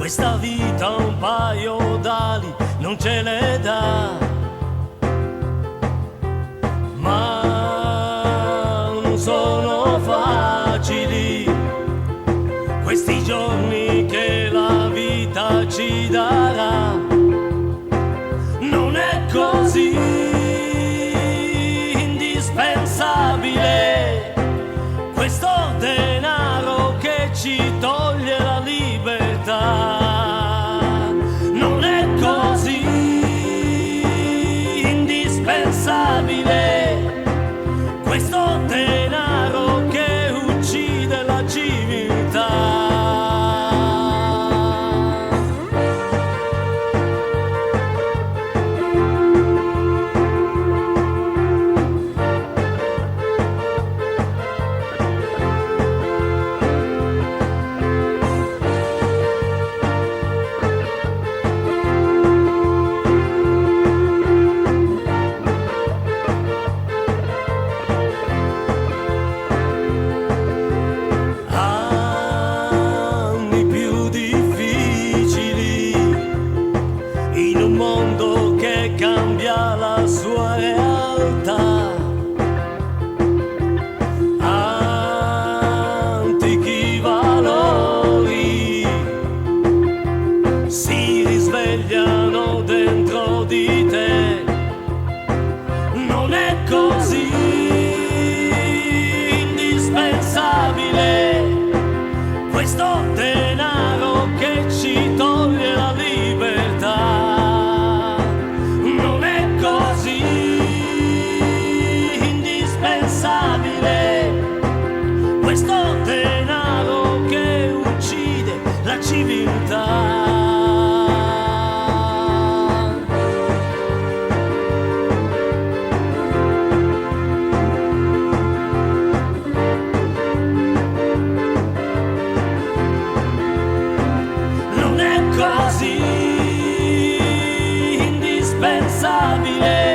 questa vita un paio d'ali non ce le dà, ma non sono facili questi giorni che la vita ci darà. Non è così indispensabile questo denaro che ci toglie la libertà. Non è così indispensabile questo denaro che uccide la civiltà. In un mondo che cambia la sua realtà, antichi valori si risvegliano dentro di te. Non è così indispensabile questo denaro che ci toglie la libertà. Questo denaro che uccide la civiltà. Non è così indispensabile